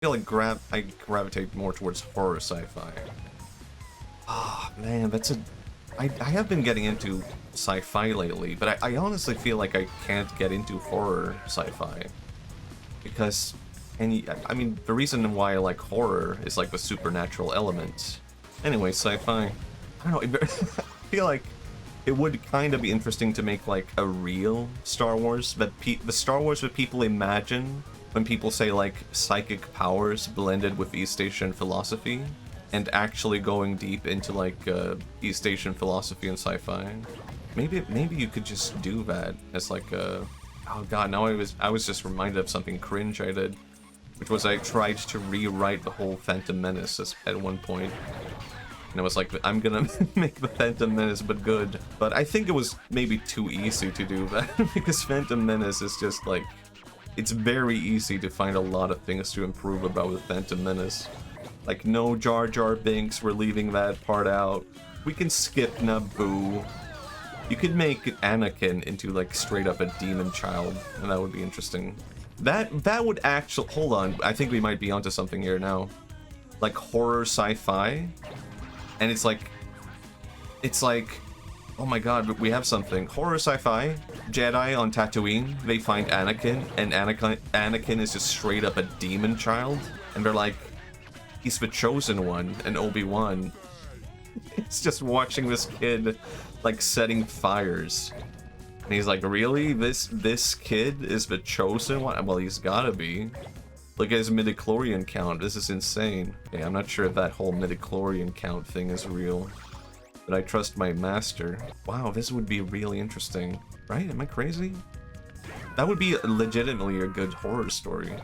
feel like I gravitate more towards horror sci-fi. Ah, man, that's a... I have been getting into sci-fi lately, but I honestly feel like I can't get into horror sci-fi. Because, I mean, the reason why I like horror is like the supernatural element. Anyway, sci-fi. I don't know, I feel like it would kind of be interesting to make like a real Star Wars, but the Star Wars that people imagine when people say like psychic powers blended with East Asian philosophy, and actually going deep into like East Asian philosophy and sci-fi. Maybe you could just do that as like a... Oh god, now I was just reminded of something cringe I did, which was I tried to rewrite the whole Phantom Menace at one point. And I was like, I'm gonna make the Phantom Menace but good. But I think it was maybe too easy to do that, because Phantom Menace is just like... It's very easy to find a lot of things to improve about the Phantom Menace. Like, no Jar Jar Binks, we're leaving that part out. We can skip Naboo. You could make Anakin into, like, straight up a demon child, and that would be interesting. That would actually... Hold on, I think we might be onto something here now. Like, horror sci-fi? And it's like... Oh my god, we have something. Horror sci-fi, Jedi on Tatooine, they find Anakin, and Anakin is just straight up a demon child. And they're like, he's the chosen one, and Obi-Wan is just watching this kid, like, setting fires. And he's like, really? This kid is the chosen one? Well, he's gotta be. Look at his midichlorian count, this is insane. Okay, I'm not sure if that whole midichlorian count thing is real. But I trust my master. Wow, this would be really interesting. Right? Am I crazy? That would be legitimately a good horror story.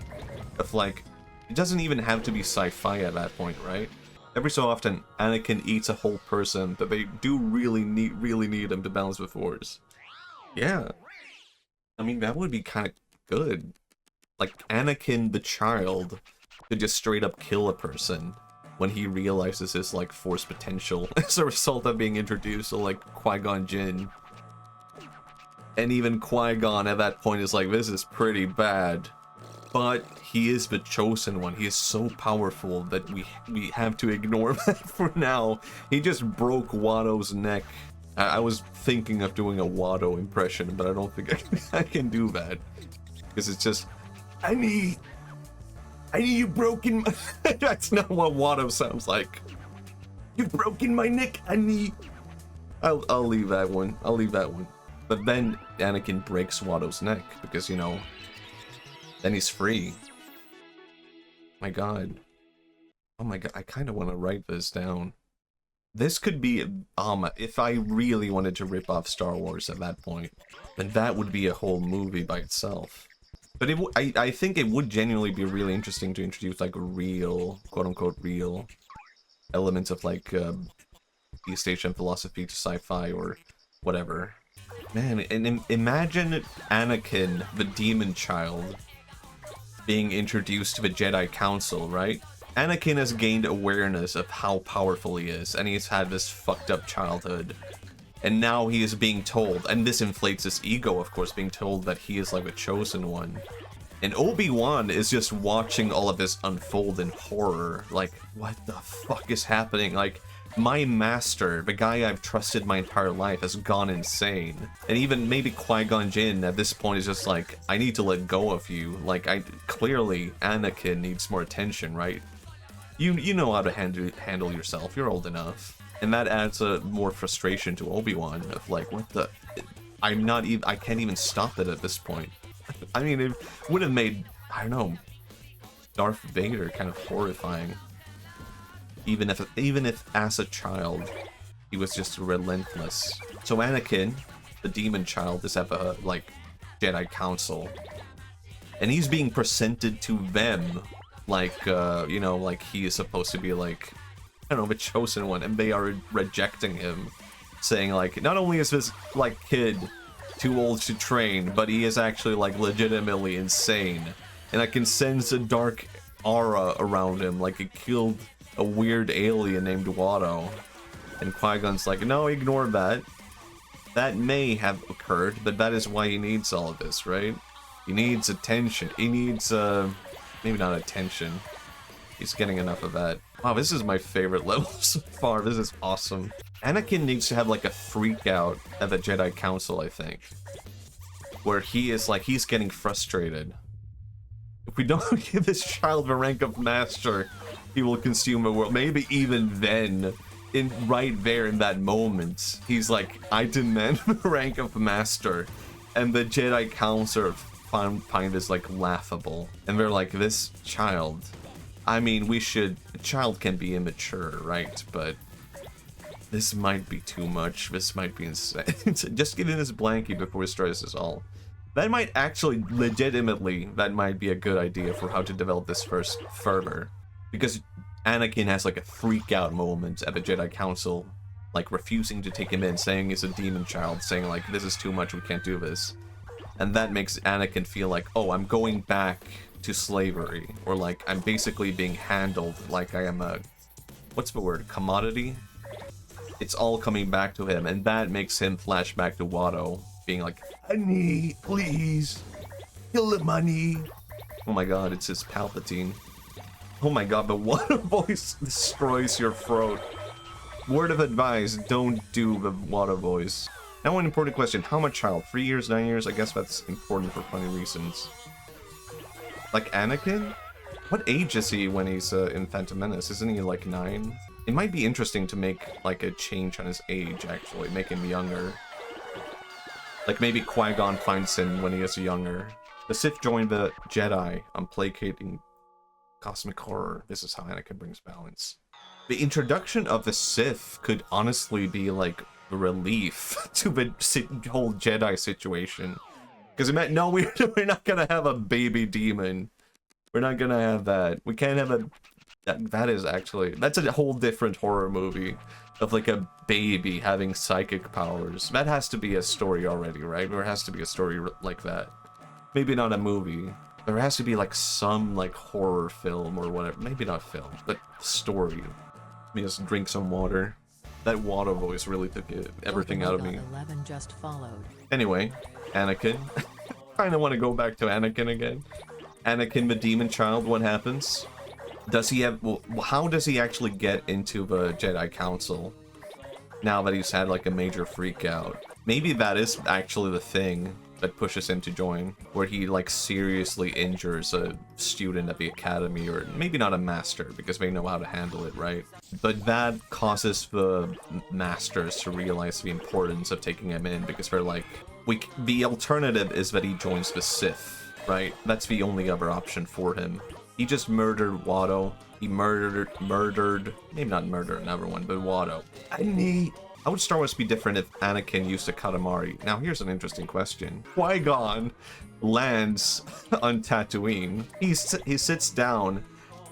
Of like, it doesn't even have to be sci-fi at that point, right? Every so often, Anakin eats a whole person, but they do really need him to balance the Force. Yeah. I mean, that would be kind of good. Like, Anakin the child could just straight up kill a person when he realizes his, like, Force potential as a result of being introduced to, like, Qui-Gon Jinn. And even Qui-Gon at that point is like, this is pretty bad. But he is the chosen one. He is so powerful that we have to ignore that for now. He just broke Watto's neck. I was thinking of doing a Watto impression, but I don't think I can do that. Because it's just, I need you broken my... That's not what Watto sounds like. You've broken my neck, I'll leave that one. I'll leave that one. But then Anakin breaks Watto's neck, because, you know, then he's free. My god. Oh my god, I kind of want to write this down. This could be, if I really wanted to rip off Star Wars at that point, then that would be a whole movie by itself. But I think it would genuinely be really interesting to introduce, like, real, quote-unquote real elements of, like, East Asian philosophy to sci-fi or whatever. Man, and imagine Anakin, the demon child, being introduced to the Jedi Council, right? Anakin has gained awareness of how powerful he is, and he's had this fucked up childhood. And now he is being told, and this inflates his ego, of course, being told that he is like a chosen one. And Obi-Wan is just watching all of this unfold in horror. Like, what the fuck is happening? Like, my master, the guy I've trusted my entire life, has gone insane. And even maybe Qui-Gon Jinn at this point is just like, I need to let go of you. Like, clearly Anakin needs more attention, right? You know how to handle yourself, you're old enough. And that adds a more frustration to Obi-Wan of like, what the... I can't even stop it at this point. I mean, it would have made, I don't know, Darth Vader kind of horrifying. Even if as a child, he was just relentless. So Anakin, the demon child, is at the, like, Jedi Council. And he's being presented to them like, you know, like he is supposed to be like, I don't know, the chosen one, and they are rejecting him, saying like, not only is this like kid too old to train, but he is actually like legitimately insane, and I can sense a dark aura around him, like it killed a weird alien named Watto. And Qui-Gon's like, no, ignore that. That may have occurred, but that is why he needs all of this, right? He needs attention. He needs maybe not attention. He's getting enough of that. Wow, this is my favorite level so far. This is awesome. Anakin needs to have like a freak out at the Jedi Council, I think. Where he is like, he's getting frustrated. If we don't give this child the rank of master, he will consume the world. Maybe even then, right there in that moment, he's like, I demand the rank of master. And the Jedi Council find this like laughable. And they're like, this child. I mean, a child can be immature, right? But this might be too much. This might be insane. Just give him this blankie before he destroys us all. That might actually, legitimately, that might be a good idea for how to develop this first further. Because Anakin has like a freak out moment at the Jedi Council, like refusing to take him in, saying he's a demon child, saying like, this is too much, we can't do this. And that makes Anakin feel like, oh, I'm going back to slavery, or like I'm basically being handled like I am a, what's the word, commodity? It's all coming back to him, and that makes him flash back to Watto, being like, honey, please, kill the money. Oh my god, it's his Palpatine. Oh my god, the Watto voice destroys your throat. Word of advice, don't do the Watto voice. Now an important question, how much child? 3 years, 9 years? I guess that's important for funny reasons. Like Anakin? What age is he when he's in Phantom Menace? Isn't he like 9? It might be interesting to make like a change on his age, actually, make him younger. Like maybe Qui-Gon finds him when he is younger. The Sith joined the Jedi on placating cosmic horror. This is how Anakin brings balance. The introduction of the Sith could honestly be like a relief to the whole Jedi situation. Because it meant, no, we're not gonna have a baby demon. We're not gonna have that. We can't have a... That is actually... That's a whole different horror movie. Of like a baby having psychic powers. That has to be a story already, right? There has to be a story like that. Maybe not a movie. There has to be like some like horror film or whatever. Maybe not film, but story. Let me just drink some water. That Watto voice really took everything out of me. 11 just followed. Anyway, Anakin. Kind of want to go back to Anakin again. Anakin, the demon child, what happens? Does he have... Well, how does he actually get into the Jedi Council? Now that he's had like a major freak out. Maybe that is actually the thing that pushes him to join. Where he like seriously injures a student at the academy. Or maybe not a master, because they know how to handle it, right? But that causes the masters to realize the importance of taking him in. Because they're like... The alternative is that he joins the Sith, right? That's the only other option for him. He just murdered Watto. He murdered, maybe not murder another one, but Watto. How would Star Wars be different if Anakin used a Katamari? Now here's an interesting question. Qui-Gon lands on Tatooine. He sits down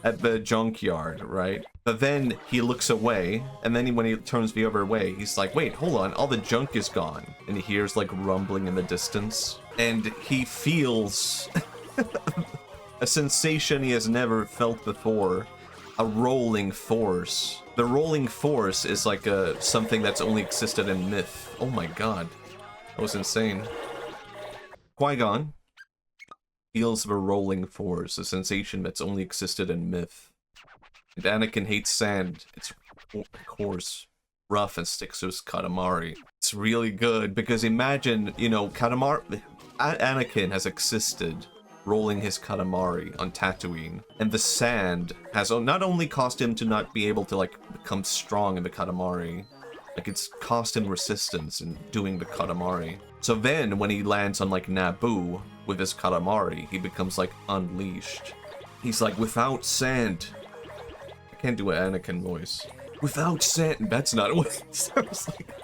at the junkyard, right? But then he looks away, and then when he turns the other way, he's like, wait, hold on, all the junk is gone. And he hears like rumbling in the distance. And he feels a sensation he has never felt before. A rolling force. The rolling force is like something that's only existed in myth. Oh my god. That was insane. Qui-Gon feels the rolling force, a sensation that's only existed in myth. And Anakin hates sand. It's, of course, rough and sticks to his Katamari. It's really good, because imagine, you know, Anakin has existed rolling his Katamari on Tatooine, and the sand has not only caused him to not be able to, like, become strong in the Katamari, like, it's cost him resistance in doing the Katamari. So then, when he lands on, like, Naboo with his Katamari, he becomes, like, unleashed. He's like, without sand... I can't do an Anakin voice. Without sand... That's not what it sounds like.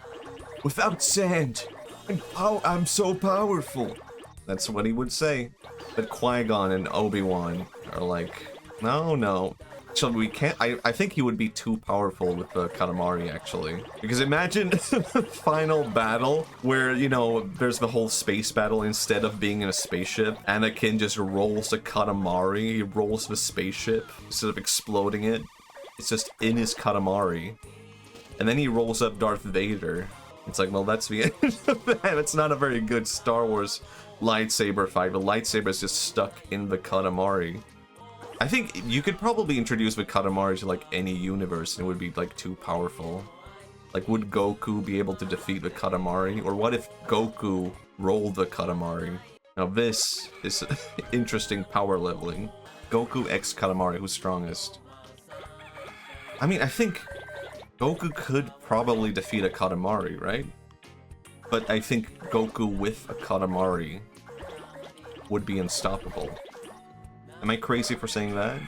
Without sand, I'm so powerful. That's what he would say. But Qui-Gon and Obi-Wan are like, no. So we can't... I think he would be too powerful with the Katamari, actually. Because imagine final battle where, you know, there's the whole space battle. Instead of being in a spaceship, Anakin just rolls the Katamari. He rolls the spaceship instead of exploding it. It's just in his Katamari. And then he rolls up Darth Vader. It's like, well, that's the end of that. It's not a very good Star Wars lightsaber fight. The lightsaber is just stuck in the Katamari. I think you could probably introduce the Katamari to like any universe and it would be like too powerful. Like, would Goku be able to defeat the Katamari? Or what if Goku rolled the Katamari? Now this is interesting power leveling. Goku x Katamari, who's strongest? I mean, I think Goku could probably defeat a Katamari, right? But I think Goku with a Katamari would be unstoppable. Am I crazy for saying that?